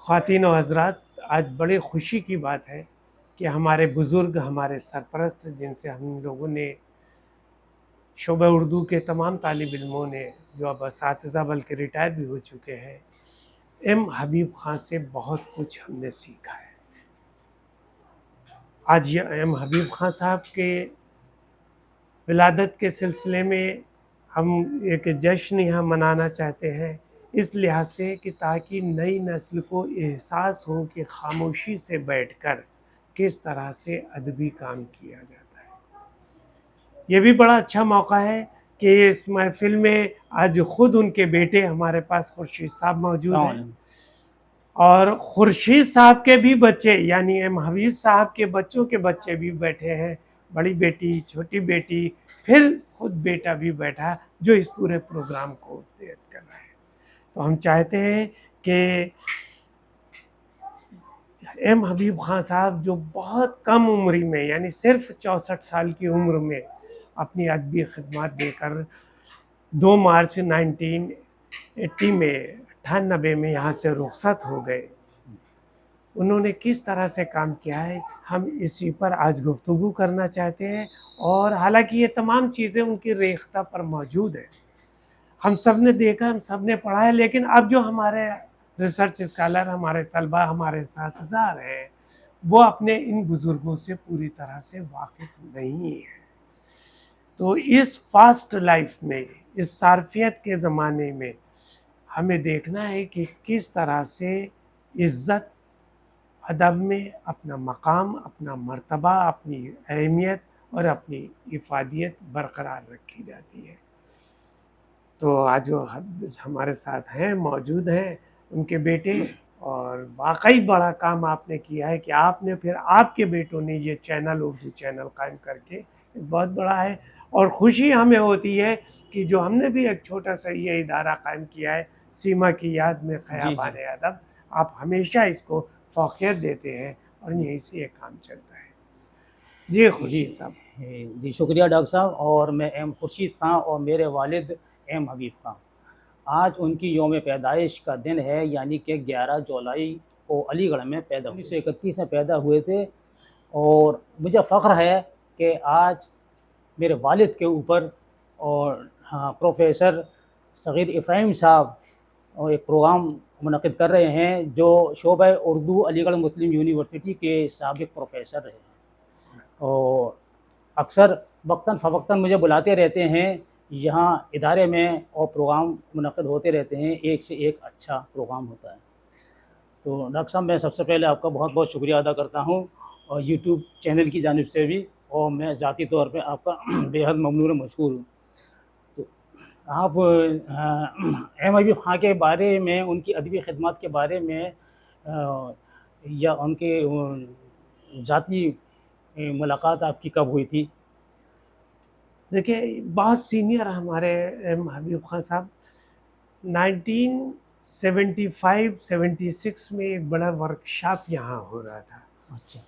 خواتین و حضرات، آج بڑے خوشی کی بات ہے کہ ہمارے بزرگ، ہمارے سرپرست، جن سے ہم لوگوں نے شعبہ اردو کے تمام طالب علموں نے، جو اب اساتذہ بلکہ ریٹائر بھی ہو چکے ہیں، ایم حبیب خان سے بہت کچھ ہم نے سیکھا ہے۔ آج یہ ایم حبیب خان صاحب کے ولادت کے سلسلے میں ہم ایک جشن یہاں منانا چاہتے ہیں، اس لحاظ سے کہ تاکہ نئی نسل کو احساس ہو کہ خاموشی سے بیٹھ کر کس طرح سے ادبی کام کیا جاتا ہے۔ یہ بھی بڑا اچھا موقع ہے کہ اس محفل میں آج خود ان کے بیٹے ہمارے پاس خورشید صاحب موجود ہیں، اور خورشید صاحب کے بھی بچے یعنی ایم حبیب صاحب کے بچوں کے بچے بھی بیٹھے ہیں، بڑی بیٹی، چھوٹی بیٹی، پھر خود بیٹا بھی بیٹھا ہے جو اس پورے پروگرام کو دیکھ کر رہا ہے۔ تو ہم چاہتے ہیں کہ ایم حبیب خان صاحب جو بہت کم عمری میں یعنی صرف 64 سال کی عمر میں اپنی ادبی خدمات دے کر 2 مارچ 1980 میں 98 میں یہاں سے رخصت ہو گئے، انہوں نے کس طرح سے کام کیا ہے، ہم اسی پر آج گفتگو کرنا چاہتے ہیں۔ اور حالانکہ یہ تمام چیزیں ان کی ریختہ پر موجود ہیں، ہم سب نے دیکھا، ہم سب نے پڑھا ہے، لیکن اب جو ہمارے ریسرچ اسکالر، ہمارے طلبہ، ہمارے اساتذہ ہیں، وہ اپنے ان بزرگوں سے پوری طرح سے واقف نہیں ہیں۔ تو اس فاسٹ لائف میں، اس صارفیت کے زمانے میں ہمیں دیکھنا ہے کہ کس طرح سے عزت ادب میں اپنا مقام، اپنا مرتبہ، اپنی اہمیت اور اپنی افادیت برقرار رکھی جاتی ہے۔ تو آج جو ہمارے ساتھ ہیں، موجود ہیں، ان کے بیٹے، اور واقعی بڑا کام آپ نے کیا ہے کہ آپ نے پھر آپ کے بیٹوں نے یہ چینل، اردو چینل قائم کر کے بہت بڑا ہے، اور خوشی ہمیں ہوتی ہے کہ جو ہم نے بھی ایک چھوٹا سا یہ ادارہ قائم کیا ہے، سیما کی یاد میں خیابان ادب، آپ ہمیشہ اس کو فوقیت دیتے ہیں اور یہیں سے یہ کام چلتا ہے۔ جی خورشید صاحب۔ جی شکریہ ڈاکٹر صاحب۔ اور میں ایم خورشید خان اور میرے والد ایم حبیب خان، آج ان کی یوم پیدائش کا دن ہے، یعنی کہ 11 جولائی کو علی گڑھ میں پیدا ہوئے، 1931 میں پیدا ہوئے تھے۔ اور مجھے فخر ہے کہ آج میرے والد کے اوپر اور پروفیسر صغیر افراہیم صاحب ایک پروگرام منعقد کر رہے ہیں، جو شعبہ اردو علی گڑھ مسلم یونیورسٹی کے سابق پروفیسر ہیں، اور اکثر وقتاً فوقتاً مجھے بلاتے رہتے ہیں یہاں ادارے میں، اور پروگرام منعقد ہوتے رہتے ہیں، ایک سے ایک اچھا پروگرام ہوتا ہے۔ تو ڈاکٹر صاحب، میں سب سے پہلے آپ کا بہت بہت شکریہ ادا کرتا ہوں، اور یوٹیوب چینل کی جانب سے بھی، اور میں ذاتی طور پہ آپ کا بے حد ممنون و مشکور ہوں۔ تو آپ ایم حبیب خان کے بارے میں، ان کی ادبی خدمات کے بارے میں، یا ان کے ذاتی ملاقات آپ کی کب ہوئی تھی؟ دیکھیں، بہت سینئر ہمارے ایم حبیب خان صاحب 1975-76 میں ایک بڑا ورکشاپ یہاں ہو رہا تھا۔ اچھا۔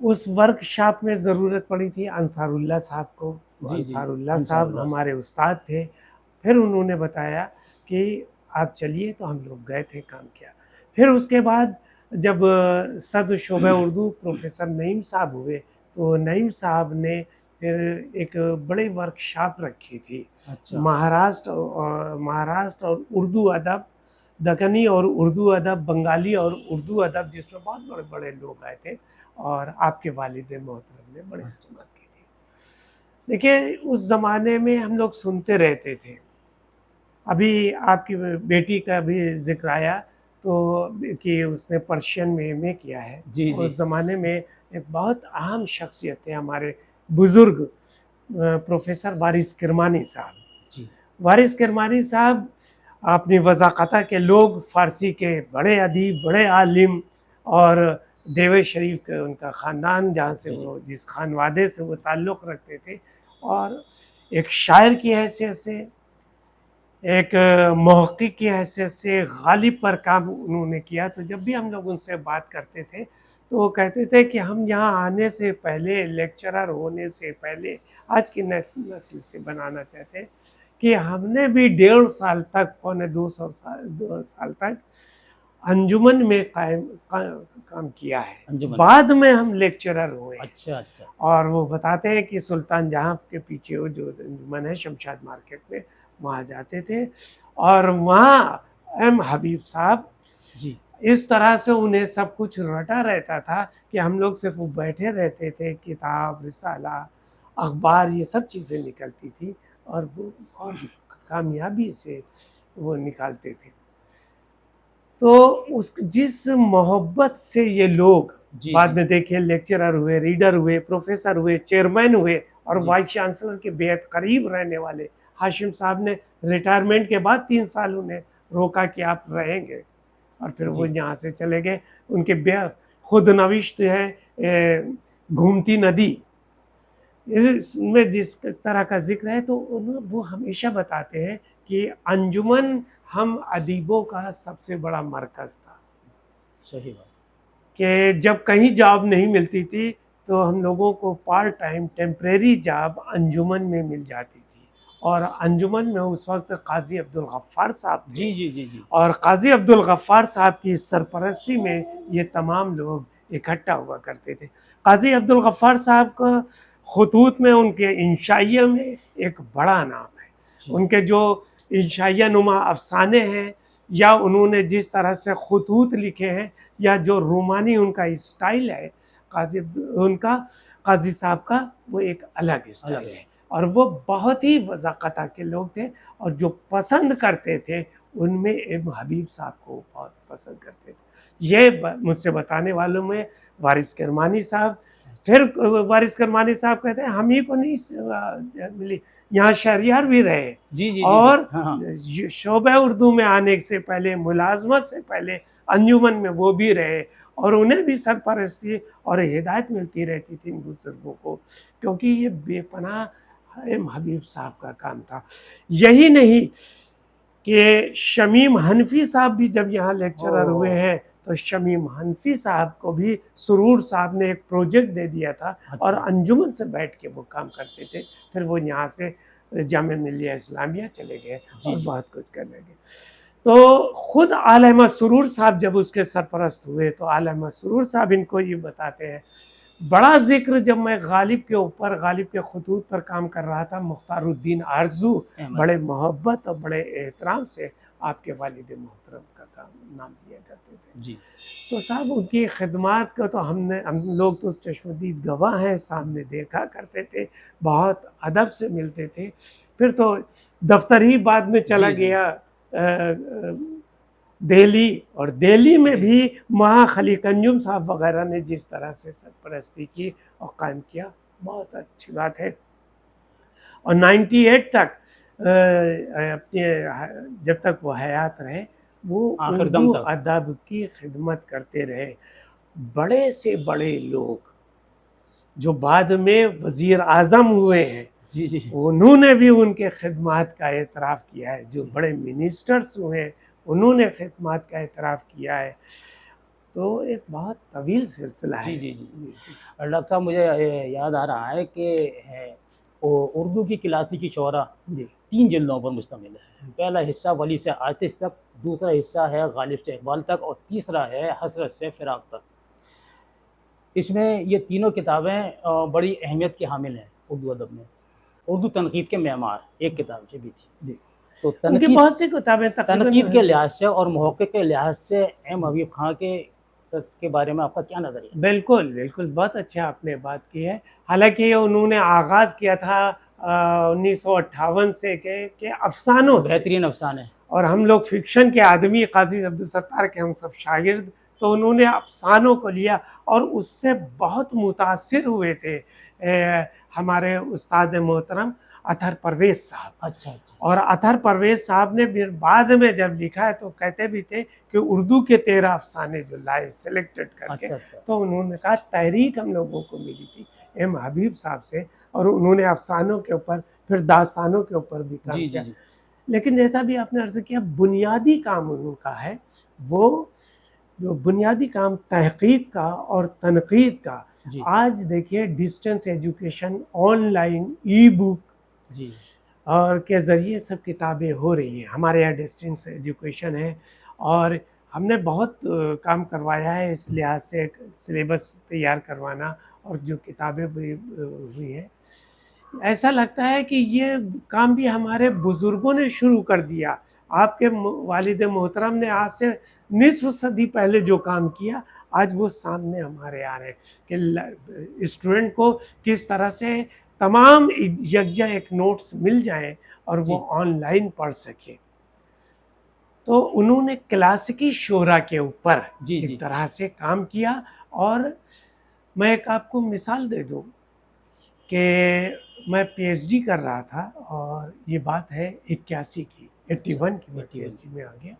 اس ورکشاپ میں ضرورت پڑی تھی انصار اللہ صاحب کو۔ انصار اللہ صاحب ہمارے استاد تھے۔ پھر انہوں نے بتایا کہ آپ چلیے، تو ہم لوگ گئے تھے، کام کیا۔ پھر اس کے بعد جب صدر شعبہ اردو پروفیسر نعیم صاحب ہوئے، تو نعیم صاحب نے پھر ایک بڑی ورکشاپ رکھی تھی، مہاراشٹر اور اردو ادب، دکنی اور اردو ادب، بنگالی اور اردو ادب، جس میں بہت بڑے بڑے لوگ آئے تھے، اور آپ کے والد محترم نے بڑی خدمات کی تھی۔ دیکھیں، اس زمانے میں ہم لوگ سنتے رہتے تھے۔ ابھی آپ کی بیٹی کا بھی ذکر آیا تو کہ اس نے پرشین میں ایم اے کیا ہے۔ اس زمانے میں ایک بہت اہم شخصیت تھے ہمارے بزرگ پروفیسر وارث کرمانی صاحب۔ وارث کرمانی صاحب اپنی وضاقتہ کے لوگ، فارسی کے بڑے ادیب، بڑے عالم، اور دیوے شریف کا ان کا خاندان، جہاں سے وہ، جس خانوادے سے وہ تعلق رکھتے تھے، اور ایک شاعر کی حیثیت سے، ایک محقق کی حیثیت سے غالب پر کام انہوں نے کیا۔ تو جب بھی ہم لوگ ان سے بات کرتے تھے تو وہ کہتے تھے کہ ہم یہاں آنے سے پہلے، لیکچرر ہونے سے پہلے، آج کی نسل سے بنانا چاہتے ہیں کہ ہم نے بھی 1.5 سال تک، 2.25 سال تک انجمن میں کام کیا ہے، انجمن، بعد میں ہم لیکچرر ہوئے ہیں۔ اچھا اچھا، اور وہ بتاتے ہیں کہ سلطان جہاں کے پیچھے وہ جو انجمن ہے شمشاد مارکیٹ میں، وہاں جاتے تھے اور وہاں ایم حبیب صاحب جی اس طرح سے انہیں سب کچھ رٹا رہتا تھا کہ ہم لوگ صرف وہ بیٹھے رہتے تھے، کتاب، رسالہ، اخبار، یہ سب چیزیں نکلتی تھی اور وہ اور کامیابی سے وہ نکالتے تھے۔ تو جس محبت سے یہ لوگ جی بعد جی میں دیکھیں لیکچرر ہوئے، ریڈر ہوئے، پروفیسر ہوئے، چیئرمین ہوئے اور جی وائس چانسلر کے بےحد قریب رہنے والے ہاشم صاحب نے ریٹائرمنٹ کے بعد 3 سال انہیں روکا کہ آپ رہیں گے، اور پھر وہ جی یہاں سے چلے گئے۔ ان کے خود نوشت ہے گھومتی ندی، اس میں جس طرح کا ذکر ہے، تو وہ ہمیشہ بتاتے ہیں کہ انجمن ہم ادیبوں کا سب سے بڑا مرکز تھا، صحیح بات، کہ جب کہیں جاب نہیں ملتی تھی تو ہم لوگوں کو پارٹ ٹائم ٹیمپریری جاب انجمن میں مل جاتی تھی، اور انجمن میں اس وقت قاضی عبدالغفار صاحب تھے، جی جی جی جی اور قاضی عبدالغفار صاحب کی سرپرستی میں یہ تمام لوگ اکٹھا ہوا کرتے تھے۔ قاضی عبدالغفار صاحب کا خطوط میں ان کے انشائیہ میں ایک بڑا نام ہے، جی ان کے جو انشائیہ نما افسانے ہیں یا انہوں نے جس طرح سے خطوط لکھے ہیں یا جو رومانی ان کا اسٹائل ہے، ان کا قاضی صاحب کا وہ ایک الگ اسٹائل ہے، اور وہ بہت ہی وضاقت کے لوگ تھے، اور جو پسند کرتے تھے ان میں ابن حبیب صاحب کو بہت پسند کرتے تھے۔ یہ مجھ سے بتانے والوں میں وارث کرمانی صاحب، پھر وارث کرمانی صاحب کہتے ہیں ہم ہی کو نہیں ملی، یہاں شہریار بھی رہے، جی جی اور جی ہاں ہاں شعبہ اردو میں آنے سے پہلے، ملازمت سے پہلے انجمن میں وہ بھی رہے، اور انہیں بھی سرپرستی اور ہدایت ملتی رہتی تھی ان بزرگوں کو، کیونکہ یہ بے پناہ ایم حبیب صاحب کا کام تھا۔ یہی نہیں کہ شمیم حنفی صاحب بھی جب یہاں لیکچرر ہوئے ہیں تو شمیم حنفی صاحب کو بھی سرور صاحب نے ایک پروجیکٹ دے دیا تھا، اور انجمن سے بیٹھ کے وہ کام کرتے تھے، پھر وہ یہاں سے جامعہ ملیہ اسلامیہ چلے گئے اور بہت کچھ کرنے گئے۔ تو خود آل احمد سرور صاحب جب اس کے سرپرست ہوئے تو آل احمد سرور صاحب ان کو یہ بتاتے ہیں، بڑا ذکر جب میں غالب کے اوپر، غالب کے خطوط پر کام کر رہا تھا، مختار الدین آرزو بڑے محبت اور بڑے احترام سے آپ کے والد محترم کا نام لیا کرتے تھے۔ جی تو صاحب ان کی خدمات کا تو ہم لوگ تو چشمدید گواہ ہیں، سامنے دیکھا کرتے تھے، بہت ادب سے ملتے تھے۔ پھر تو دفتر ہی بعد میں چلا گیا دہلی، اور دہلی میں بھی وہاں خلیق انجم صاحب وغیرہ نے جس طرح سے سرپرستی کی اور قائم کیا، بہت اچھی بات ہے۔ اور 98 تک اپنے جب تک وہ حیات رہے وہ اردو ادب کی خدمت کرتے رہے۔ بڑے سے بڑے لوگ جو بعد میں وزیر اعظم ہوئے ہیں، جی جی انہوں نے بھی ان کے خدمات کا اعتراف کیا ہے، جو بڑے منسٹرز ہوئے انہوں نے خدمات کا اعتراف کیا ہے۔ تو ایک بہت طویل سلسلہ ہے۔ جی جی جی ڈاکٹر صاحب مجھے یاد آ رہا ہے کہ اردو کی کلاسیکی شعرا 3 جلدوں پر مشتمل ہے۔ پہلا حصہ ولی سے عاطف تک، دوسرا حصہ ہے غالب سے اقبال تک، اور تیسرا ہے حسرت سے فراق تک۔ اس میں یہ تینوں کتابیں بڑی اہمیت کی حامل ہیں اردو ادب میں۔ اردو تنقید کے معمار ایک کتاب سے بھی تھی، تو ان کی بہت سی کتابیں تنقید کے لحاظ سے اور محقق کے لحاظ سے ایم حبیب خان کے بارے میں آپ کا کیا نظریہ ہے؟ بالکل بالکل، بہت اچھا آپ نے بات کی ہے۔ حالانکہ انہوں نے آغاز کیا تھا 1958 سے کہ افسانوں سے، بہترین افسانے، اور ہم لوگ فکشن کے آدمی، قاضی عبدالستار کے ہم سب شاگرد، تو انہوں نے افسانوں کو لیا اور اس سے بہت متاثر ہوئے تھے ہمارے استاد محترم اطہر پرویز صاحب۔ اچھا اچھا، اور اطہر پرویز صاحب نے پھر بعد میں جب لکھا ہے تو کہتے بھی تھے کہ اردو کے 13 افسانے جو لائے سلیکٹڈ کر کے، تو انہوں نے کہا تحریک ہم لوگوں کو ملی تھی ایم حبیب صاحب سے، اور انہوں نے افسانوں کے اوپر، پھر داستانوں کے اوپر بھی کام کیا۔ لیکن جیسا بھی آپ نے عرض کیا، بنیادی کام انہوں کا ہے، وہ جو بنیادی کام تحقیق کا اور تنقید کا۔ آج دیکھیے ڈسٹنس ایجوکیشن، آن لائن، ای بک اور کے ذریعے سب کتابیں ہو رہی ہیں۔ ہمارے یہاں ڈسٹنس ایجوکیشن ہے، اور ہم نے بہت کام کروایا ہے اس لحاظ سے، سلیبس تیار کروانا اور جو کتابیں بھی ہوئی ہیں. ایسا لگتا ہے کہ یہ کام بھی ہمارے بزرگوں نے شروع کر دیا. آپ کے والد محترم نے آج سے نصف صدی پہلے جو کام کیا آج وہ سامنے ہمارے آ رہے ہیں کہ اسٹوڈنٹ کو کس طرح سے تمام یکجا ایک نوٹس مل جائیں اور وہ آن لائن پڑھ سکے. تو انہوں نے کلاسیکی شعراء کے اوپر ایک طرح سے کام کیا. اور میں ایک آپ کو مثال دے دوں کہ میں پی ایچ ڈی کر رہا تھا اور یہ بات ہے 81 کی، 81 کی میں پی ایچ ڈی میں آ گیا.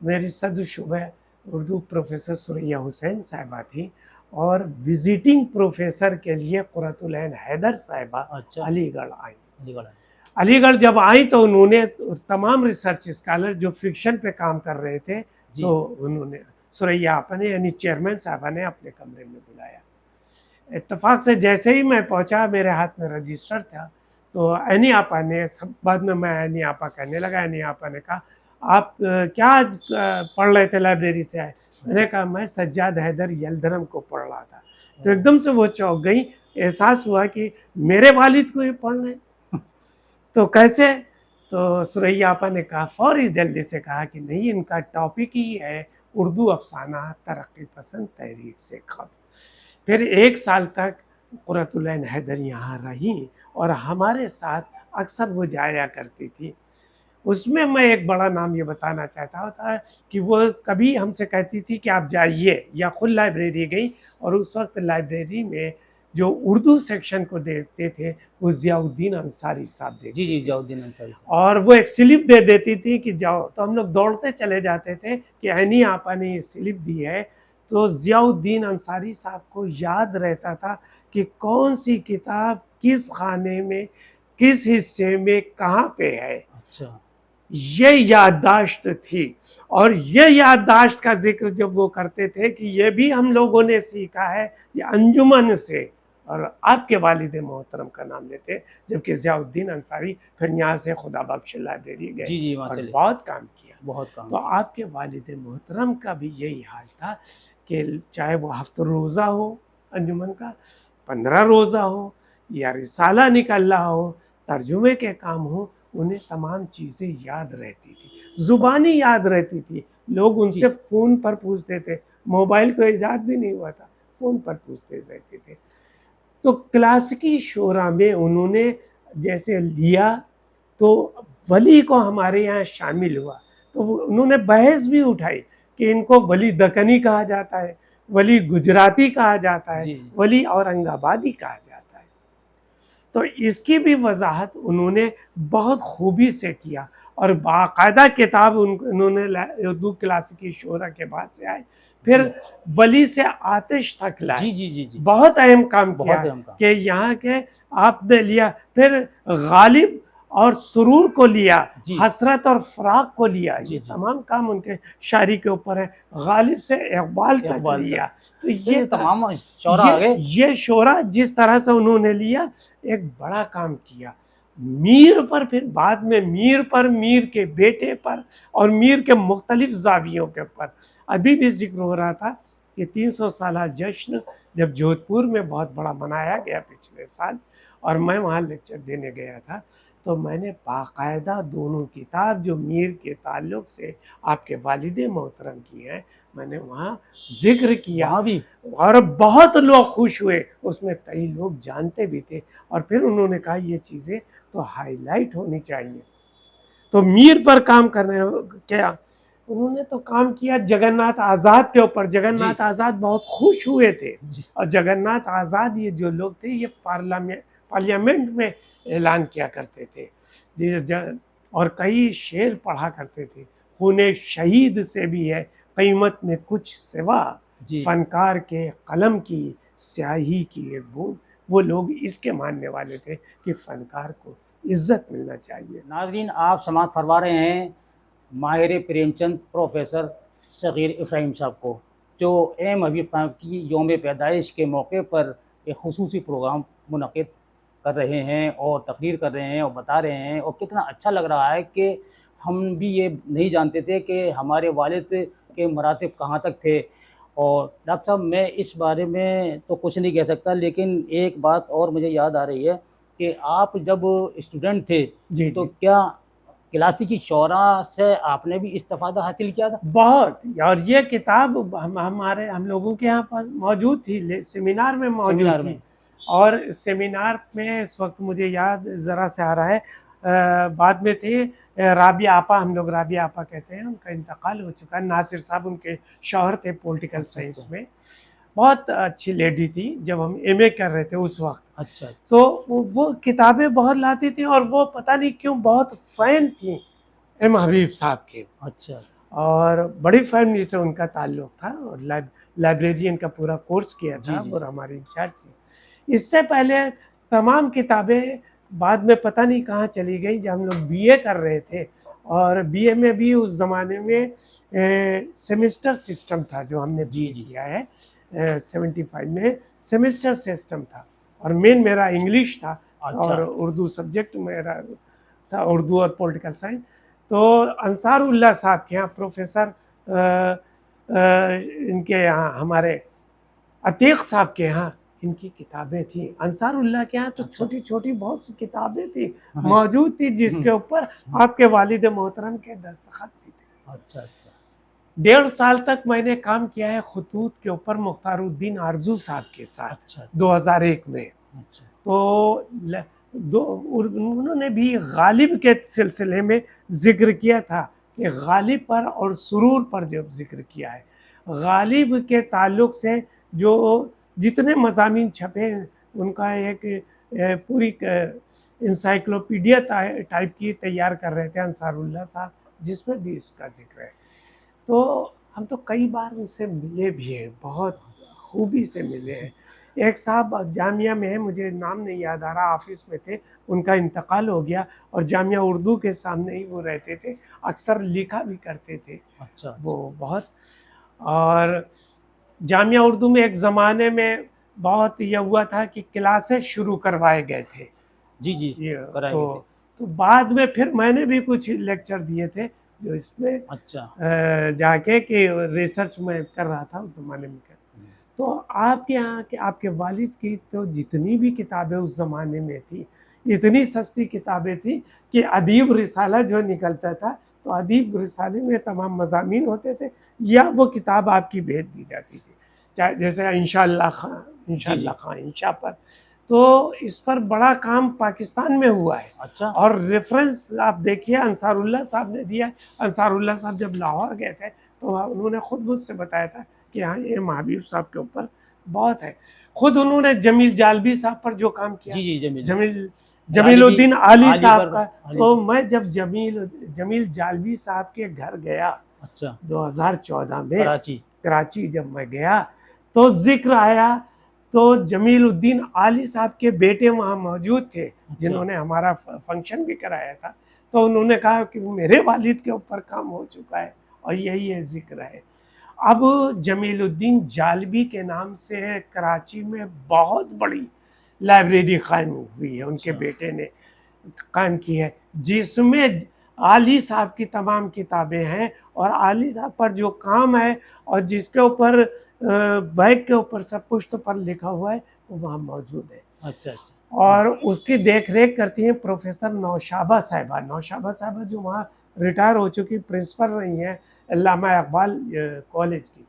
میری صدر شعبہ اردو پروفیسر ثریا حسین صاحبہ تھی اور وزٹنگ پروفیسر کے لیے قرۃ العین حیدر صاحبہ علی گڑھ آئیں. علی گڑھ جب آئیں تو انہوں نے تمام ریسرچ اسکالر جو فکشن پہ کام کر رہے تھے تو انہوں نے ثریا آپا نے یعنی چیئرمین صاحبہ نے اپنے کمرے میں بلایا. اتفاق سے جیسے ہی میں پہنچا میرے ہاتھ میں رجسٹر تھا تو عینی آپا نے بعد میں عینی آپا کہنے لگا. عینی آپا نے کہا آپ کیا پڑھ رہے تھے لائبریری سے آئے؟ میں نے کہا میں سجاد حیدر یلدرم کو پڑھ رہا تھا. تو ایک دم سے وہ چونک گئی، احساس ہوا کہ میرے والد کو یہ پڑھ رہے ہیں تو کیسے؟ تو ثریا آپا نے کہا فوری جلدی سے کہا کہ نہیں، ان کا ٹاپک ہی ہے اردو افسانہ ترقی پسند تحریک سے خط. پھر 1 سال تک قرۃ العین حیدر یہاں رہیں اور ہمارے ساتھ اکثر وہ جایا کرتی تھی. اس میں ایک بڑا نام یہ بتانا چاہتا ہوتا ہے کہ وہ کبھی ہم سے کہتی تھی کہ آپ جائیے، یا خود لائبریری گئی اور اس وقت لائبریری میں جو اردو سیکشن کو دیتے تھے وہ ضیاء الدین انصاری صاحب دیتے تھے. ضیاء الدین انصاری اور وہ ایک سلپ دے دیتی تھی کہ جاؤ، تو ہم لوگ دوڑتے چلے جاتے تھے کہ عینی آپا نے یہ سلپ دی ہے. تو ضیاء الدین انصاری صاحب کو یاد رہتا تھا کہ کون سی کتاب کس خانے میں کس حصے میں کہاں پہ ہے. اچھا، یہ یادداشت تھی. اور یہ یادداشت کا ذکر جب وہ کرتے تھے کہ یہ بھی ہم لوگوں نے سیکھا ہے یہ انجمن سے، اور آپ کے والد محترم کا نام لیتے، جبکہ ضیاء الدین انصاری پھر یہاں سے خدا بخش لائبریری گئے اور بہت کام کیا. تو آپ کے والد محترم کا بھی یہی حال تھا کہ چاہے وہ ہفتہ روزہ ہو انجمن کا، 15 روزہ ہو، یا رسالہ نکل رہا ہو، ترجمے کے کام ہو، انہیں تمام چیزیں یاد رہتی تھی، زبانی یاد رہتی تھی. لوگ ان سے فون پر پوچھتے تھے، موبائل تو ایجاد بھی نہیں ہوا تھا، فون پر پوچھتے رہتے تھے. تو کلاسیکی شعراء میں انہوں نے جیسے لیا تو ولی کو ہمارے یہاں شامل ہوا تو انہوں نے بحث بھی اٹھائی کہ ان کو ولی دکنی کہا جاتا ہے، ولی گجراتی کہا جاتا ہے، ولی اورنگ آبادی کہا جاتا ہے. تو اس کی بھی وضاحت انہوں نے بہت خوبی سے کیا اور باقاعدہ کتاب انہوں نے اردو کلاسیکی شعراء کے بعد سے آئے. پھر ولی سے آتش تک لائے. بہت اہم کام کیا کہ یہاں کے آپ نے لیا. پھر غالب اور سرور کو لیا، حسرت اور فراق کو لیا. یہ تمام کام ان کے شاعری کے اوپر ہے. غالب سے اقبال تک لیا. تو یہ تمام شعراء یہ شعراء جس طرح سے انہوں نے لیا ایک بڑا کام کیا. میر پر پھر بعد میں میر پر، میر کے بیٹے پر اور میر کے مختلف زاویوں کے اوپر. ابھی بھی ذکر ہو رہا تھا کہ 300 سالہ جشن جب جودھ پور میں بہت بڑا منایا گیا پچھلے سال اور میں وہاں لیکچر دینے گیا تھا تو میں نے باقاعدہ دونوں کتاب جو میر کے تعلق سے آپ کے والد محترم کی ہیں میں نے وہاں ذکر کیا اور بہت لوگ خوش ہوئے. اس میں کئی لوگ جانتے بھی تھے اور پھر انہوں نے کہا یہ چیزیں تو ہائی لائٹ ہونی چاہیے. تو میر پر کام کرنے کیا انہوں نے تو کام کیا جگن ناتھ آزاد کے اوپر. جگن ناتھ آزاد بہت خوش ہوئے تھے اور جگن ناتھ آزاد یہ جو لوگ تھے یہ پارلیمنٹ میں اعلان کیا کرتے تھے اور کئی شعر پڑھا کرتے تھے. خون شہید سے بھی ہے قیمت میں کچھ سوا، فنکار کے قلم کی سیاہی کی ایک بوند. وہ لوگ اس کے ماننے والے تھے کہ فنکار کو عزت ملنا چاہیے. ناظرین، آپ سماعت فرما رہے ہیں ماہر پریم چند پروفیسر صغیر ابراہیم صاحب کو، جو ایم حبیب خان کی یوم پیدائش کے موقع پر ایک خصوصی پروگرام منعقد کر رہے ہیں اور تقریر کر رہے ہیں اور بتا رہے ہیں. اور کتنا اچھا لگ رہا ہے کہ ہم بھی یہ نہیں جانتے تھے کہ ہمارے والد کے مراتب کہاں تک تھے؟ اور ڈاکٹر صاحب میں اس بارے میں تو کچھ نہیں کہہ سکتا، لیکن ایک بات اور مجھے یاد آ رہی ہے کہ آپ جب اسٹوڈنٹ تھے جی تو جی کیا کلاسیکی شعراء سے آپ نے بھی استفادہ حاصل کیا تھا؟ بہت. اور یہ کتاب ہم لوگوں کے یہاں پاس موجود تھی، سیمینار میں موجود سیمینار تھی. میں؟ اور سیمینار میں اس وقت مجھے یاد ذرا سے آ رہا ہے، بعد میں تھے رابعہ آپا، ہم لوگ رابعہ آپا کہتے ہیں، ان کا انتقال ہو چکا ہے. ناصر صاحب ان کے شوہر تھے پولیٹیکل سائنس میں. بہت اچھی لیڈی تھی جب ہم ایم اے کر رہے تھے اس وقت. اچھا تو وہ کتابیں بہت لاتی تھیں، اور وہ پتہ نہیں کیوں بہت فین تھیں ایم حبیب صاحب کے، اچھا اور بڑی فیملی سے ان کا تعلق تھا، اور لائبریرین کا پورا کورس کیا جی تھا، جی وہ ہماری انچارج تھی. اس سے پہلے تمام کتابیں بعد میں پتہ نہیں کہاں چلی گئی. جب ہم لوگ بی اے کر رہے تھے، اور بی اے میں بھی اس زمانے میں سیمسٹر سسٹم تھا، جو ہم نے بی اے کیا ہے 75 میں سیمسٹر سسٹم تھا، اور مین میرا انگلش تھا، اور اردو سبجیکٹ میرا تھا، اردو اور پولیٹیکل سائنس. تو انصار اللہ صاحب کے یہاں پروفیسر ان کے یہاں ہمارے عتیق صاحب کے یہاں ان کی کتابیں تھیں. انصار اللہ کے یہاں تو چھوٹی چھوٹی بہت سی کتابیں تھیں موجود تھی، جس کے اوپر آپ کے والد محترم کے دستخط بھی تھے. اچھا 1.5 سال تک میں نے کام کیا ہے خطوط کے اوپر مختار الدین آرزو صاحب کے ساتھ، اچھا 2001 میں. اچھا تو انہوں نے بھی غالب کے سلسلے میں ذکر کیا تھا، کہ غالب پر اور سرور پر جب ذکر کیا ہے، غالب کے تعلق سے جو جتنے مضامین چھپے ان کا ایک پوری انسائکلوپیڈیا ٹائپ کی تیار کر رہے تھے انصار اللہ صاحب، جس میں بھی اس کا ذکر ہے. تو ہم تو کئی بار ان سے ملے بھی ہیں، بہت خوبی سے ملے ہیں. ایک صاحب جامعہ میں ہیں، مجھے نام نہیں یاد آ رہا، آفس میں تھے، ان کا انتقال ہو گیا، اور جامعہ اردو کے سامنے ہی وہ رہتے تھے، اکثر لکھا بھی کرتے تھے اچھا وہ بہت. اور جامعہ اردو میں ایک زمانے میں بہت یہ ہوا تھا کہ کلاسز شروع کروائے گئے تھے. جی جی کرائے گئے تھے. تو بعد میں پھر میں نے بھی کچھ لیکچر دیے تھے، جو اس میں اچھا جا کے کہ ریسرچ میں کر رہا تھا اس زمانے میں. تو آپ کے یہاں کہ آپ کے والد کی تو جتنی بھی کتابیں اس زمانے میں تھی، اتنی سستی کتابیں تھیں کہ ادیب رسالہ جو نکلتا تھا، تو ادیب رسالے میں تمام مضامین ہوتے تھے، یا وہ کتاب آپ کی بھیج دی جاتی تھی، چاہے جیسے انشاءاللہ خان انشاء پر. تو اس پر بڑا کام پاکستان میں ہوا ہے. اچھا اور ریفرنس آپ دیکھیے انصار اللہ صاحب نے دیا ہے. انصار اللہ صاحب جب لاہور گئے تھے تو انہوں نے خود مجھ سے بتایا تھا کہ ہاں یہ حبیب صاحب کے اوپر بہت ہے. خود انہوں نے جمیل جالبی صاحب پر جو کام کیا، جی جی جمیل الدین عالی صاحب کا، عالی تو میں جب جمیل جالبی صاحب کے گھر گیا اچھا 2014 میں کراچی جب میں گیا تو ذکر آیا، تو جمیل الدین عالی صاحب کے بیٹے وہاں موجود تھے جنہوں نے ہمارا فنکشن بھی کرایا تھا. تو انہوں نے کہا کہ میرے والد کے اوپر کام ہو چکا ہے، اور یہی ذکر ہے. اب جمیل الدین جالبی کے نام سے کراچی میں بہت بڑی لائبریری قائم ہوئی ہے، ان کے بیٹے نے قائم کی ہے، جس میں عالی صاحب کی تمام کتابیں ہیں، اور عالی صاحب پر جو کام ہے اور جس کے اوپر بیگ کے اوپر سب پشت پر لکھا ہوا ہے وہ وہاں موجود ہے. اچھا اور اس کی دیکھ ریکھ کرتی ہیں پروفیسر نوشابہ صاحبہ جو وہاں ریٹائر ہو چکی پرنسپل رہی ہیں علامہ اقبال کالج کی،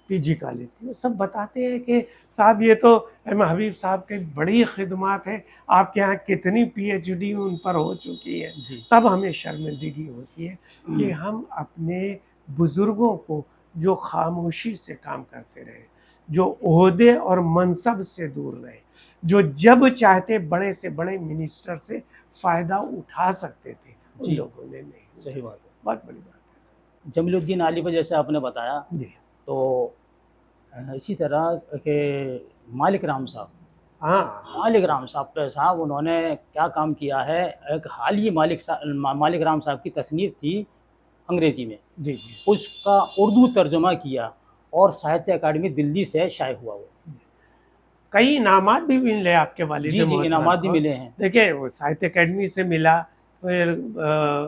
پی جی کالج کی. وہ سب بتاتے ہیں کہ صاحب یہ تو ایم حبیب صاحب کی بڑی خدمات ہیں، آپ کے یہاں کتنی پی ایچ ڈی ان پر ہو چکی ہے. تب ہمیں شرمندگی ہوتی ہے کہ ہم اپنے بزرگوں کو جو خاموشی سے کام کرتے رہے، جو عہدے اور منصب سے دور رہے، جو جب چاہتے بڑے سے بڑے منسٹر سے فائدہ اٹھا سکتے تھے، ان لوگوں نے نہیں. صحیح بات ہے. بہت بڑی بات ہے سر. جمیل الدین عالی کو جیسے آپ نے بتایا، جی تو اسی طرح کہ مالک رام صاحب، ہاں مالک رام صاحب انہوں نے کیا کام کیا ہے. ایک حال ہی مالک رام صاحب کی تصنیف تھی انگریزی میں، جی جی اس کا اردو ترجمہ کیا اور ساہتیہ اکیڈمی دلی سے شائع ہوا. وہ کئی انعامات بھی ملے آپ کے والد جی محترم انعامات بھی کو. ملے ہیں. دیکھیں وہ ساہتیہ اکیڈمی سے ملا، پھر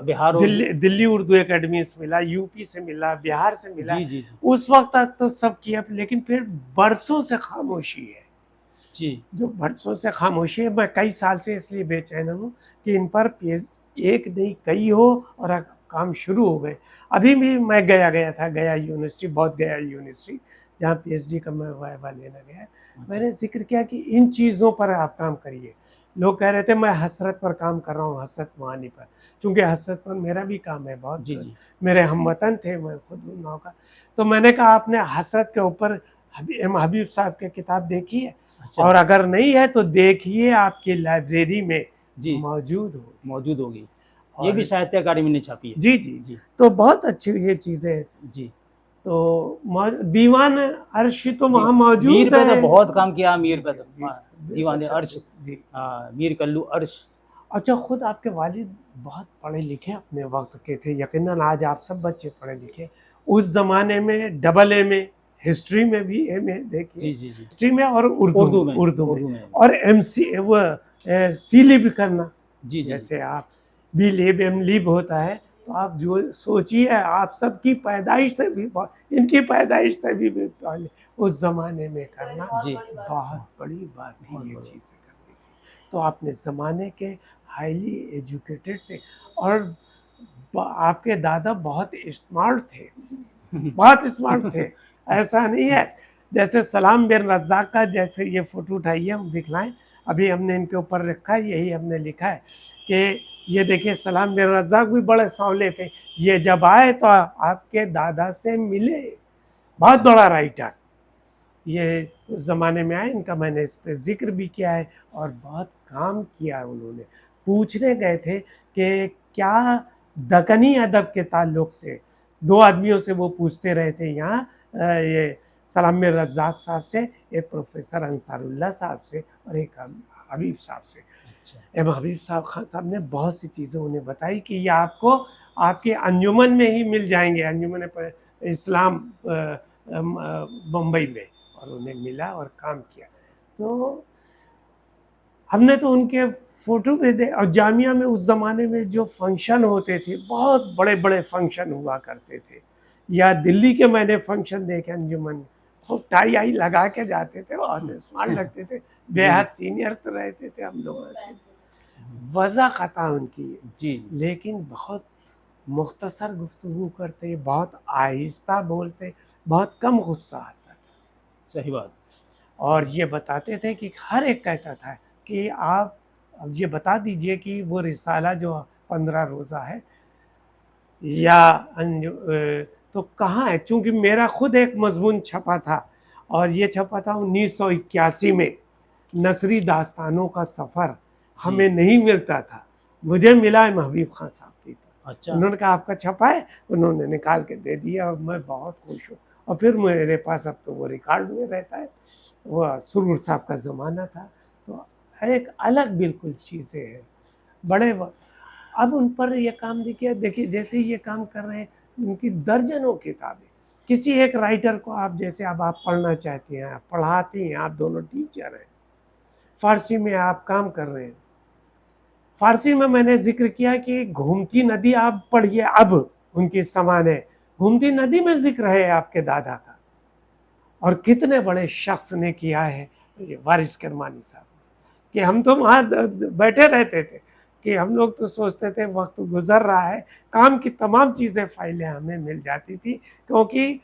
بہار دلی اردو اکیڈمی سے ملا، یو پی سے ملا، بہار سے ملا. جی جی اس وقت تک تو سب کیا، لیکن پھر برسوں سے خاموشی ہے. جی جو برسوں سے خاموشی ہے، میں کئی سال سے اس لیے بے چین ہوں کہ ان پر ایک نہیں کئی ہو اور کام شروع ہو گئے. ابھی بھی میں گیا تھا گیا یونیورسٹی، بہت گیا یونیورسٹی جہاں پی ایچ ڈی کا میں وائبہ لینا گیا. میں نے ذکر کیا کہ ان چیزوں پر آپ کام کریے. لوگ کہہ رہے تھے میں حسرت پر کام کر رہا ہوں، حسرت معانی پر، چونکہ حسرت پر میرا بھی کام ہے بہت. جی جی میرے ہم وطن تھے، میں خود ان کا. تو میں نے کہا آپ نے حسرت کے اوپر ایم حبیب صاحب کی کتاب دیکھی ہے؟ اچھا اور اگر نہیں ہے تو دیکھیے، آپ کی لائبریری میں جی موجود ہوگی. یہ اور بھی ساہتیہ اکیڈمی نے چھاپی ہے. جی جی جی تو بہت اچھی یہ چیزیں. جی تو دیوان عرش تو وہاں موجود میر پہ ہے. تو بہت کام کیا میر پہ تو. جی دیوان عرش، جی. میر کلو عرش. اچھا، خود آپ کے والد بہت پڑھے لکھے اپنے وقت کے تھے، یقیناً آج آپ سب بچے پڑھے لکھے. اس زمانے میں ڈبل اے میں، ہسٹری میں بھی اے میں دیکھیے، جی جی جی ہسٹری میں اور اردو اردو میں میں. اور ایم سی وہ سی لیب کرنا. جی جی جیسے آپ بی لیب ایم لیب ہوتا ہے، تو آپ جو سوچیے آپ سب کی پیدائش سے بھی، ان کی پیدائش سے بھی پہلے اس زمانے میں کرنا جی بہت بڑی بات تھی. بہت یہ بڑا. چیزیں کرنے کی تو اپنے زمانے کے ہائیلی ایجوکیٹڈ تھے، اور آپ کے دادا بہت اسمارٹ تھے، بہت اسمارٹ تھے. ایسا نہیں ہے جیسے سلام بن رزاق کا، جیسے یہ فوٹو اٹھائیے ہم دکھلائیں، ابھی ہم نے ان کے اوپر رکھا ہے، یہی ہم نے لکھا ہے کہ یہ دیکھیں سلام بن رزاق بھی بڑے سانولے تھے. یہ جب آئے تو آپ کے دادا سے ملے، بہت بڑا رائٹر. یہ اس زمانے میں آئے، ان کا میں نے اس پہ ذکر بھی کیا ہے، اور بہت کام کیا انہوں نے. پوچھنے گئے تھے کہ کیا دکنی ادب کے تعلق سے، دو آدمیوں سے وہ پوچھتے رہے تھے یہاں، یہ سلام بن رزاق صاحب سے، ایک پروفیسر انصار اللہ صاحب سے، اور ایک حبیب صاحب سے. ایم حبیب صاحب خان صاحب نے بہت سی چیزیں انہیں بتائی کہ یہ آپ کو آپ کے انجمن میں ہی مل جائیں گے، انجمن اسلام بمبئی میں. اور انہیں ملا اور کام کیا. تو ہم نے تو ان کے فوٹو بھی دے، اور جامعہ میں اس زمانے میں جو فنکشن ہوتے تھے، بہت بڑے بڑے فنکشن ہوا کرتے تھے. یا دلی کے میں نے فنکشن دیکھے انجمن میں، خوب ٹائی آئی لگا کے جاتے تھے، بہت اسمارٹ لگتے تھے. بے حد سینئر تو رہتے تھے، ہم لوگ رہتے تھے. وضاحت ان کی، جی لیکن بہت مختصر گفتگو کرتے، بہت آہستہ بولتے، بہت کم غصہ آتا تھا. صحیح بات. اور یہ بتاتے تھے کہ ہر ایک کہتا تھا کہ آپ یہ بتا دیجئے کہ وہ رسالہ جو 15 روزہ ہے یا تو کہاں ہے. چونکہ میرا خود ایک مضمون چھپا تھا، اور یہ چھپا تھا 1981 میں، نثری داستانوں کا سفر. ہمیں نہیں ملتا تھا، مجھے ملا ہے محبوب خان صاحب کی. اچھا. انہوں نے کہا آپ کا چھپا ہے، انہوں نے نکال کے دے دیا، اور میں بہت خوش ہوں. اور پھر میرے پاس اب تو وہ ریکارڈ میں رہتا ہے. وہ سرور صاحب کا زمانہ تھا، تو ایک الگ بالکل چیزیں ہیں بڑے. اب ان پر یہ کام دیکھیے جیسے یہ کام کر رہے ہیں، ان کی درجنوں کتابیں. کسی ایک رائٹر کو آپ جیسے اب آپ پڑھنا چاہتے ہیں، آپ پڑھاتے ہیں، آپ دونوں ٹیچر ہیں، فارسی میں آپ کام کر رہے ہیں. فارسی میں نے ذکر کیا کہ گھومتی ندی آپ پڑھیے، اب ان کی سمان ہے. گھومتی ندی میں ذکر ہے آپ کے دادا کا، اور کتنے بڑے شخص نے کیا ہے یہ وارث کرمانی صاحب نے، کہ ہم تو وہاں بیٹھے رہتے تھے کہ ہم لوگ تو سوچتے تھے وقت گزر رہا ہے، کام کی تمام چیزیں فائلیں ہمیں مل جاتی تھی، کیونکہ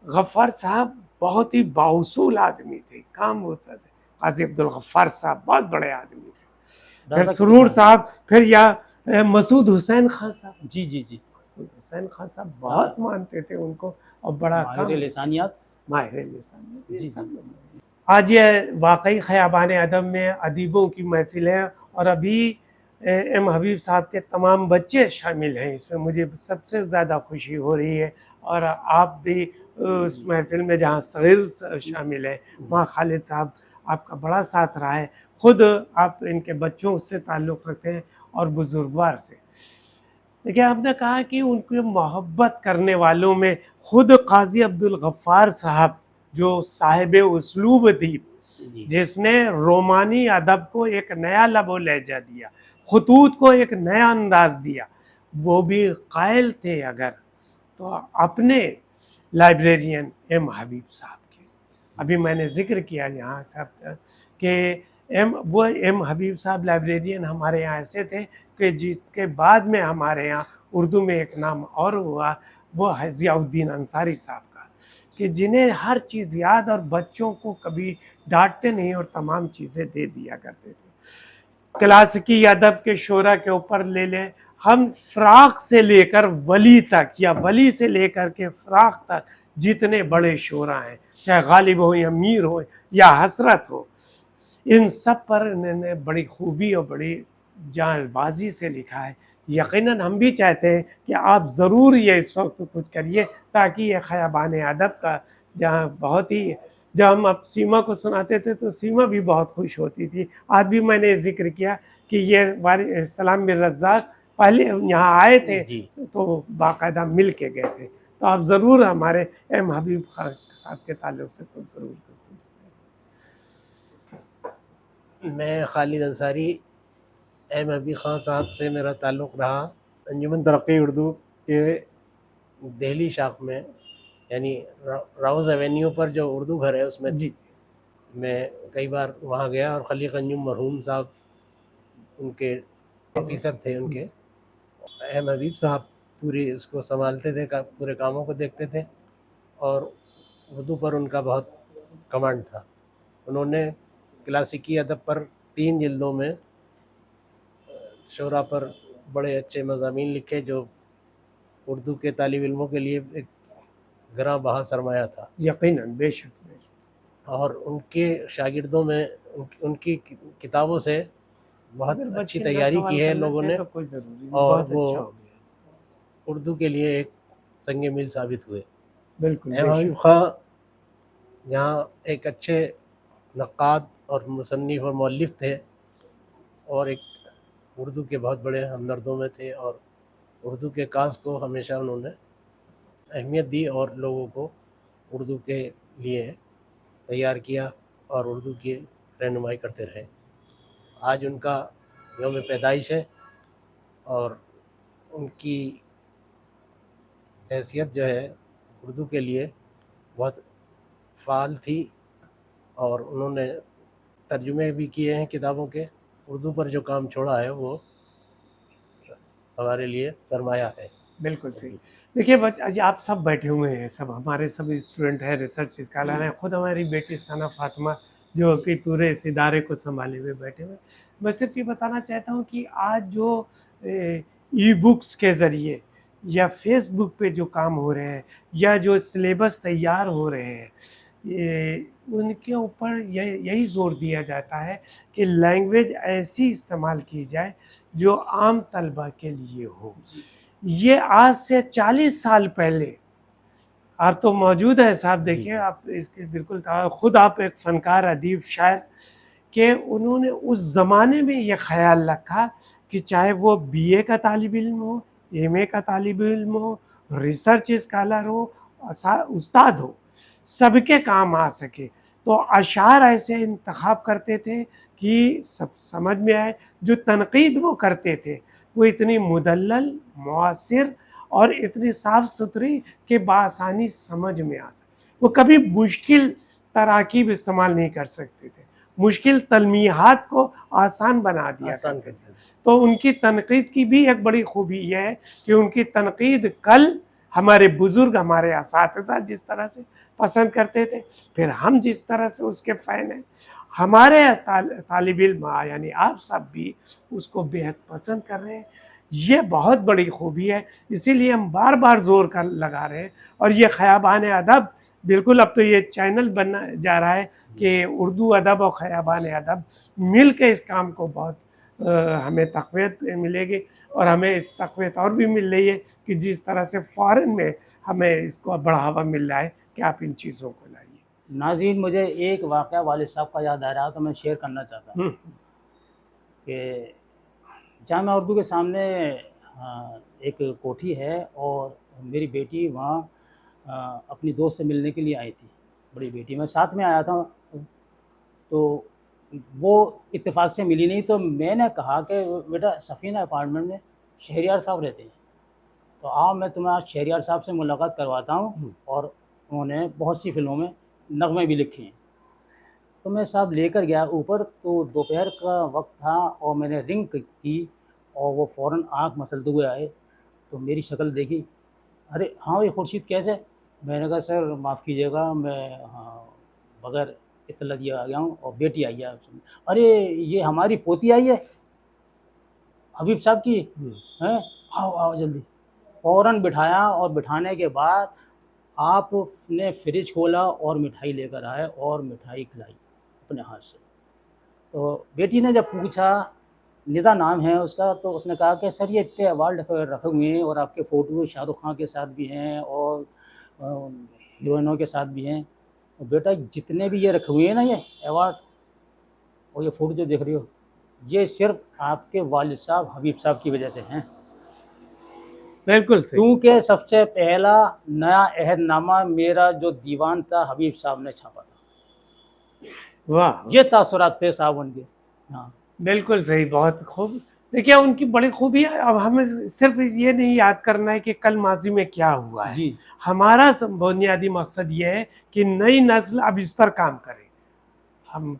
غفار صاحب بہت ہی بااصول آدمی تھے. کام ہوتا تھا. قاضی عبدالغفار صاحب بہت بڑے آدمی تھے. پھر سرور صاحب، پھر یا مسعود حسین خان صاحب. جی جی جی مسعود حسین خان صاحب بہت مانتے تھے ان کو، اور بڑا کام. ماہر لسانیات. ماہر لسانیات. جی سب لوگ. آج یہ واقعی خیابان ادب میں ادیبوں کی محفل ہے، اور ابھی ایم حبیب صاحب کے تمام بچے شامل ہیں اس میں. مجھے سب سے زیادہ خوشی ہو رہی ہے. اور آپ بھی اس محفل میں جہاں صغیر شامل ہے، وہاں خالد صاحب آپ کا بڑا ساتھ رہا ہے. خود آپ ان کے بچوں سے تعلق رکھتے ہیں، اور بزرگوار سے. دیکھیں آپ نے کہا کہ ان کو محبت کرنے والوں میں خود قاضی عبدالغفار صاحب جو صاحب اسلوب ادیب، جس نے رومانی ادب کو ایک نیا لب و لہجہ دیا، خطوط کو ایک نیا انداز دیا، وہ بھی قائل تھے اگر تو اپنے لائبریرین ایم حبیب صاحب کے۔ ابھی میں نے ذکر کیا یہاں سب کہ وہ ایم حبیب صاحب لائبریرین ہمارے یہاں ایسے تھے کہ جس کے بعد میں ہمارے یہاں اردو میں ایک نام اور ہوا، وہ ہے ضیاء الدین انصاری صاحب کا، کہ جنہیں ہر چیز یاد اور بچوں کو کبھی ڈانٹتے نہیں اور تمام چیزیں دے دیا کرتے تھے۔ کلاسیکی ادب کے شعرا کے اوپر لے لیں، ہم فراق سے لے کر ولی تک یا ولی سے لے کر کے فراق تک جتنے بڑے شعرا ہیں، چاہے غالب ہو یا میر ہو یا حسرت ہو، ان سب پر انہوں نے بڑی خوبی اور بڑی جان بازی سے لکھا ہے۔ یقیناً ہم بھی چاہتے ہیں کہ آپ ضرور یہ اس وقت کچھ کریے تاکہ یہ خیابان ادب کا جہاں بہت ہی، جب ہم اب سیما کو سناتے تھے تو سیما بھی بہت خوش ہوتی تھی۔ آج بھی میں نے ذکر کیا کہ یہ سلام بن رزاق پہلے یہاں آئے تھے تو باقاعدہ مل کے گئے تھے، تو آپ ضرور ہمارے ایم حبیب خان صاحب کے تعلق سے کچھ ضرور کرتے ہیں۔ میں خالد انصاری، ایم حبیب خان صاحب سے میرا تعلق رہا انجمن ترقی اردو کے دہلی شاخ میں، یعنی راؤز ایونیو پر جو اردو گھر ہے اس میں جی میں کئی بار وہاں گیا، اور خلیق انجم مرحوم صاحب ان کے آفیسر تھے، ان کے ایم حبیب صاحب پوری اس کو سنبھالتے تھے، پورے کاموں کو دیکھتے تھے، اور اردو پر ان کا بہت کمانڈ تھا۔ انہوں نے کلاسیکی ادب پر 3 جلدوں میں شعرا پر بڑے اچھے مضامین لکھے جو اردو کے طالب علموں کے لیے ایک گراں بہا سرمایہ تھا۔ یقیناً، بے شک بے شک۔ اور ان کے شاگردوں میں ان کی کتابوں سے بہت اگر اچھی بچے نہ تیاری سوال کی ہے کرنا لوگوں چاہیں نے، تو کوئی ضروری نہیں، اور بہت وہ اچھا ہو گیا۔ اردو کے لیے ایک سنگ میل ثابت ہوئے۔ بالکل ایم بے حبیب شک۔ خان یہاں ایک اچھے نقاد اور مصنف اور مؤلف تھے، اور ایک اردو کے بہت بڑے ہمدردوں میں تھے، اور اردو کے کاز کو ہمیشہ انہوں نے اہمیت دی اور لوگوں کو اردو کے لیے تیار کیا اور اردو کی رہنمائی کرتے رہے۔ آج ان کا یوم پیدائش ہے، اور ان کی حیثیت جو ہے اردو کے لیے بہت فعال تھی، اور انہوں نے ترجمے بھی کیے ہیں کتابوں کے۔ اردو پر جو کام چھوڑا ہے وہ ہمارے لیے سرمایہ ہے۔ بالکل صحیح۔ دیکھیے آپ سب بیٹھے ہوئے ہیں، سب ہمارے سب اسٹوڈنٹ ہیں، ریسرچ اسکالر ہیں، خود ہماری بیٹی ثنا فاطمہ جو کہ پورے اس ادارے کو سنبھالے ہوئے بیٹھے ہوئے۔ میں صرف یہ بتانا چاہتا ہوں کہ آج جو ای بکس کے ذریعے یا فیس بک پہ جو کام ہو رہے ہیں یا جو سلیبس تیار ہو رہے ہیں، ان کے اوپر یہی زور دیا جاتا ہے کہ لینگویج ایسی استعمال کی جائے جو عام طلبہ کے لیے ہو۔ یہ آج سے 40 سال پہلے، آپ تو موجود ہیں صاحب، دیکھیں آپ اس کے بالکل خود آپ ایک فنکار، ادیب، شاعر، کہ انہوں نے اس زمانے میں یہ خیال رکھا کہ چاہے وہ بی اے کا طالب علم ہو، ایم اے کا طالب علم ہو، ریسرچ اسکالر ہو، استاد ہو، سب کے کام آ سکے، تو اشعار ایسے انتخاب کرتے تھے کہ سب سمجھ میں آئے۔ جو تنقید وہ کرتے تھے وہ اتنی مدلل، معاصر اور اتنی صاف ستھری کہ بآسانی سمجھ میں آ سکے۔ وہ کبھی مشکل تراکیب استعمال نہیں کر سکتے تھے، مشکل تلمیحات کو آسان بنا دیا آسان کرتے کرتے تھے۔ تو ان کی تنقید کی بھی ایک بڑی خوبی یہ ہے کہ ان کی تنقید کل ہمارے بزرگ، ہمارے اساتذہ جس طرح سے پسند کرتے تھے، پھر ہم جس طرح سے اس کے فین ہیں، ہمارے طالب علم یعنی آپ سب بھی اس کو بےحد پسند کر رہے ہیں۔ یہ بہت بڑی خوبی ہے، اسی لیے ہم بار بار زور لگا رہے ہیں۔ اور یہ خیابان ادب بالکل اب تو یہ چینل بننا جا رہا ہے کہ اردو ادب اور خیابان ادب مل کے اس کام کو بہت ہمیں تقویت ملے گی، اور ہمیں اس تقویت اور بھی مل رہی ہے کہ جس طرح سے فارن میں ہمیں اس کو بڑھاوا مل رہا ہے کہ آپ ان چیزوں کو لائیے۔ ناظرین، مجھے ایک واقعہ والد صاحب کا یاد آ رہا تو میں شیئر کرنا چاہتا ہوں کہ جامعہ اردو کے سامنے ایک کوٹھی ہے، اور میری بیٹی وہاں اپنی دوست سے ملنے کے لیے آئی تھی، بڑی بیٹی، میں ساتھ میں آیا تھا۔ تو وہ اتفاق سے ملی نہیں، تو میں نے کہا کہ بیٹا سفینہ اپارٹمنٹ میں شہریار صاحب رہتے ہیں، تو آؤ میں تمہیں آج شہریار صاحب سے ملاقات کرواتا ہوں، اور انہوں نے بہت سی فلموں میں نغمے بھی لکھے ہیں۔ تو میں صاحب لے کر گیا اوپر، تو دوپہر کا وقت تھا اور میں نے رنگ کی، اور وہ فوراً آنکھ مسلتے ہوئے آئے، تو میری شکل دیکھی، ارے ہاں یہ خورشید کیسے؟ میں نے کہا سر معاف کیجیے گا، میں بغیر اطلاع دیا آ گیا ہوں، اور بیٹی آئی ہے آپ سے۔ ارے یہ ہماری پوتی آئی ہے حبیب صاحب کی، ہیں آؤ آؤ جلدی۔ فوراً بٹھایا، اور بٹھانے کے بعد آپ نے فریج کھولا اور مٹھائی لے کر آئے اور مٹھائی کھلائی اپنے ہاتھ سے۔ تو بیٹی نے جب پوچھا، ندا نام ہے اس کا، تو اس نے کہا کہ سر یہ اتنے ایوارڈ رکھے ہوئے ہیں، اور آپ کے فوٹو شاہ رخ خان کے ساتھ بھی ہیں اور ہیروئنوں کے ساتھ بھی ہیں، اور بیٹا جتنے بھی یہ رکھے ہوئے ہیں نا یہ ایوارڈ اور یہ فوٹو جو دیکھ رہی ہو، یہ صرف آپ کے والد صاحب حبیب صاحب کی وجہ سے ہیں، بالکل صحیح، کیونکہ سب سے پہلا نیا عہد نامہ میرا جو دیوان تھا حبیب صاحب نے چھاپا تھا۔ واہ، یہ تاثرات تھے صاحب ان کے۔ ہاں بالکل صحیح، بہت خوب۔ دیکھیے ان کی بڑی خوبی ہے، اب ہمیں صرف یہ نہیں یاد کرنا ہے کہ کل ماضی میں کیا ہوا ہے، جی ہمارا بنیادی مقصد یہ ہے کہ نئی نسل اب اس پر کام کرے۔ ہم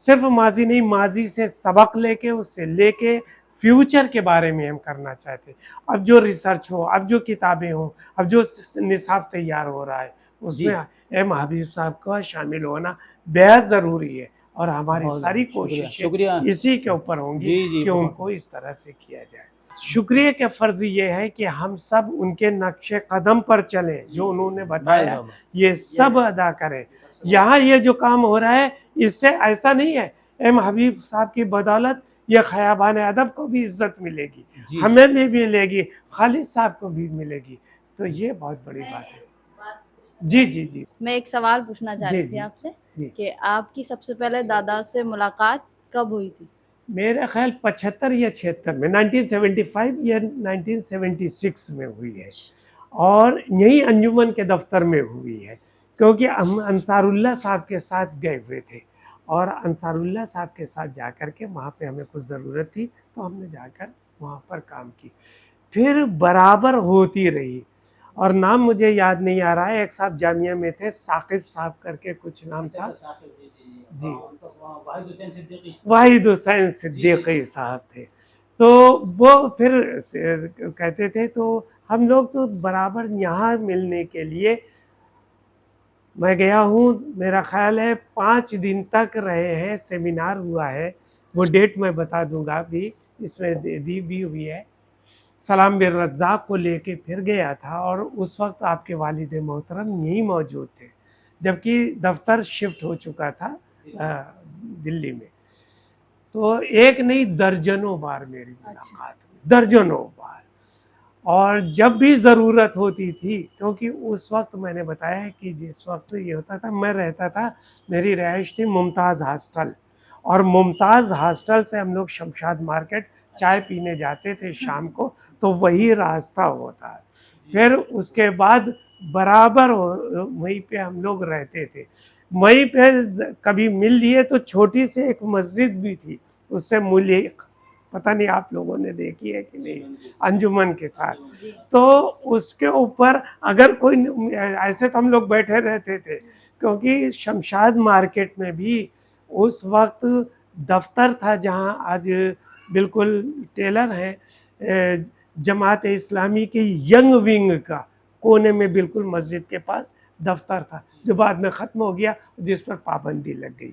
صرف ماضی نہیں، ماضی سے سبق لے کے، اس سے لے کے فیوچر کے بارے میں ہم کرنا چاہتے ہیں۔ اب جو ریسرچ ہو، اب جو کتابیں ہوں، اب جو نصاب تیار ہو رہا ہے، اس جی میں ایم حبیب صاحب کا شامل ہونا بہت ضروری ہے، اور ہماری بہت ساری شکریہ کوششیں شکریہ۔ اسی کے اوپر ہوں گی جی جی کہ ان بہت کو اس طرح سے کیا جائے۔ شکریہ کا فرض یہ ہے کہ ہم سب ان کے نقش قدم پر چلیں، جو انہوں نے بتایا یہ سب ادا کریں۔ یہاں یہ جو کام ہو رہا ہے، اس سے ایسا نہیں ہے، ایم حبیب صاحب کی بدولت یہ خیابان ادب کو بھی عزت ملے گی، جی ہمیں بھی ملے گی، خالد صاحب کو بھی ملے گی، تو یہ بہت بڑی بات ہے۔ جی جی جی میں ایک سوال پوچھنا چاہ جی رہی تھی جی آپ سے جی، کہ آپ کی سب سے پہلے دادا سے ملاقات کب ہوئی تھی؟ میرا خیال 75 یا 76 میں، 1975 یا 1976 میں ہوئی ہے، اور یہی انجمن کے دفتر میں ہوئی ہے، کیونکہ ہم انصار اللہ صاحب کے ساتھ گئے ہوئے تھے، اور انصار اللہ صاحب کے ساتھ جا کر کے وہاں پہ ہمیں کچھ ضرورت تھی، تو ہم نے جا کر وہاں پر کام کی، پھر برابر ہوتی رہی۔ اور نام مجھے یاد نہیں آ رہا ہے، ایک صاحب جامعہ میں تھے، ثاقب صاحب کر کے کچھ نام تھا، جی واحد حسین صدیقی صاحب تھے، تو وہ پھر کہتے تھے، تو ہم لوگ تو برابر یہاں ملنے کے لیے، میں گیا ہوں، میرا خیال ہے 5 دن تک رہے ہیں، سیمینار ہوا ہے، وہ ڈیٹ میں بتا دوں گا بھی، اس میں دی بھی ہوئی ہے۔ سلام بن رزاق کو لے کے پھر گیا تھا، اور اس وقت آپ کے والد محترم یہیں موجود تھے، جبکہ دفتر شفٹ ہو چکا تھا دلی میں۔ تو ایک نہیں درجنوں بار میری ملاقات ہوئی، درجنوں بار، اور جب بھی ضرورت ہوتی تھی، کیونکہ اس وقت میں نے بتایا کہ جس وقت یہ ہوتا تھا، میں رہتا تھا، میری رہائش تھی ممتاز ہاسٹل، اور ممتاز ہاسٹل سے ہم لوگ شمشاد مارکیٹ چائے پینے جاتے تھے شام کو، تو وہی راستہ ہوتا ہے، پھر اس کے بعد برابر وہیں پہ ہم لوگ رہتے تھے، وہیں پہ کبھی مل لیے تو چھوٹی سی ایک مسجد بھی تھی اس سے ملک، پتہ نہیں آپ لوگوں نے دیکھی ہے کہ نہیں، انجمن کے ساتھ، تو اس کے اوپر اگر کوئی، ایسے تو ہم لوگ بیٹھے رہتے تھے، کیونکہ شمشاد مارکیٹ میں بھی اس وقت دفتر تھا جہاں آج بالکل ٹیلر ہیں، جماعت اسلامی کی ینگ ونگ کا کونے میں بالکل مسجد کے پاس دفتر تھا، جو بعد میں ختم ہو گیا، جس پر پابندی لگ گئی۔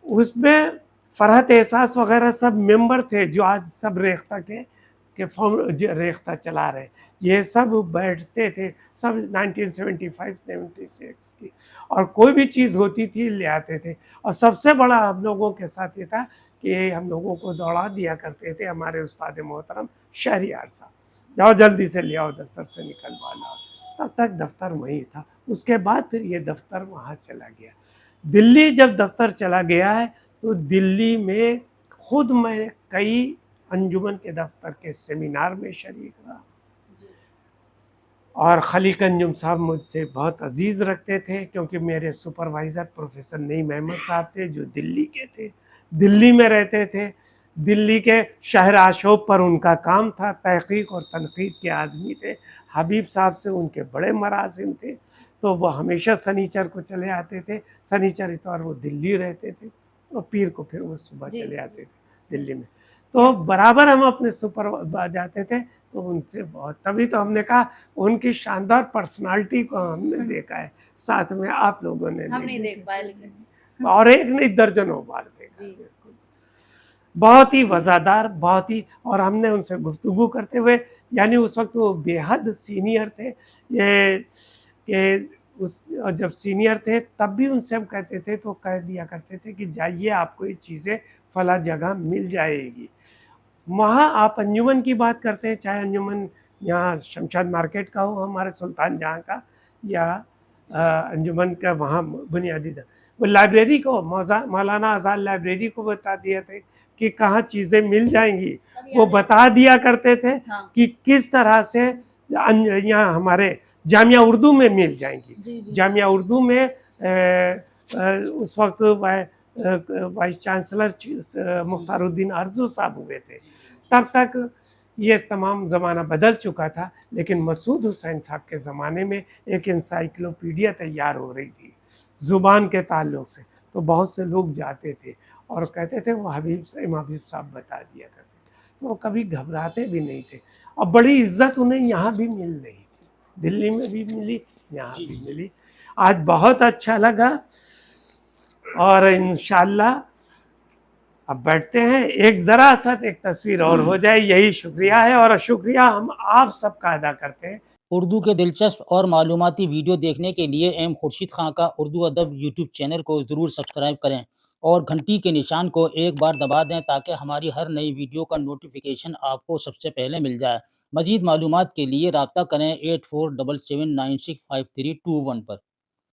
اس میں فرحت احساس وغیرہ سب ممبر تھے، جو آج سب ریختہ کے ریختہ چلا رہے، یہ سب بیٹھتے تھے، سب 1975 76 کی، اور کوئی بھی چیز ہوتی تھی لے آتے تھے، اور سب سے بڑا ہم لوگوں کے ساتھ یہ تھا کہ ہم لوگوں کو دوڑا دیا کرتے تھے ہمارے استاد محترم شہریار صاحب، جاؤ جلدی سے لے آؤ، دفتر سے نکلوا لاؤ، تب تک دفتر وہیں تھا۔ اس کے بعد پھر یہ دفتر وہاں چلا گیا، دلی جب دفتر چلا گیا ہے تو دلی میں خود میں کئی انجمن کے دفتر کے سیمینار میں شریک رہا، اور خلیق انجم صاحب مجھ سے بہت عزیز رکھتے تھے، کیونکہ میرے سپروائزر پروفیسر نعیم احمد صاحب تھے جو دلی کے تھے، دلی میں رہتے تھے، دلی کے شہر آشوب پر ان کا کام تھا، تحقیق اور تنقید کے آدمی تھے۔ حبیب صاحب سے ان کے بڑے مراسم تھے، تو وہ ہمیشہ سنیچر کو چلے آتے تھے، سنیچر اتوار وہ دلی رہتے تھے، اور پیر کو پھر وہ صبح جی چلے آتے تھے دلی میں۔ تو برابر ہم اپنے سپر جاتے تھے، تو ان سے بہت، تبھی تو ہم نے کہا ان کی شاندار پرسنالٹی کو ہم نے دیکھا ہے، ساتھ میں آپ لوگوں نے ہم نہیں دیکھ پائے لیکن اور ایک نہیں درجنوں بار دیکھا۔ جی بہت ہی وفادار، بہت ہی، اور ہم نے ان سے گفتگو کرتے ہوئے، یعنی اس وقت وہ بے حد سینئر تھے، یہ کہ اور جب سینئر تھے تب بھی ان سے ہم کہتے تھے تو کہہ دیا کرتے تھے کہ جائیے آپ کو یہ چیزیں فلاں جگہ مل جائے گی۔ وہاں آپ انجمن کی بات کرتے ہیں، چاہے انجمن یہاں شمشاد مارکیٹ کا ہو ہمارے سلطان جہاں کا، یا انجمن کا وہاں بنیادی تھا، وہ لائبریری کو مولانا آزاد لائبریری کو بتا دیا تھے کہ کہاں چیزیں مل جائیں گی، وہ بتا دیا کرتے تھے ہاں کہ کس طرح سے یہاں ہمارے جامعہ اردو میں مل جائیں گی۔ جی جی جامعہ اردو میں اس وقت وائس چانسلر مختار الدین ارزو صاحب ہوئے تھے، تب تک یہ تمام زمانہ بدل چکا تھا، لیکن مسعود حسین صاحب کے زمانے میں ایک انسائکلوپیڈیا تیار ہو رہی تھی زبان کے تعلق سے، تو بہت سے لوگ جاتے تھے اور کہتے تھے وہ حبیب صاحب بتا دیا کرتے تھے، تو وہ کبھی گھبراتے بھی نہیں تھے، اور بڑی عزت انہیں یہاں بھی مل رہی تھی، دلی میں بھی ملی، یہاں بھی ملی۔ آج بہت اچھا لگا، اور انشاءاللہ اب بیٹھتے ہیں، ایک ذرا سا ایک تصویر اور ہو جائے، یہی شکریہ ہے، اور شکریہ ہم آپ سب کا ادا کرتے ہیں۔ اردو کے دلچسپ اور معلوماتی ویڈیو دیکھنے کے لیے ایم خورشید خاں کا اردو ادب یوٹیوب چینل کو ضرور سبسکرائب کریں، اور گھنٹی کے نشان کو ایک بار دبا دیں تاکہ ہماری ہر نئی ویڈیو کا نوٹیفیکیشن آپ کو سب سے پہلے مل جائے۔ مزید معلومات کے لیے رابطہ کریں 8477965321 پر۔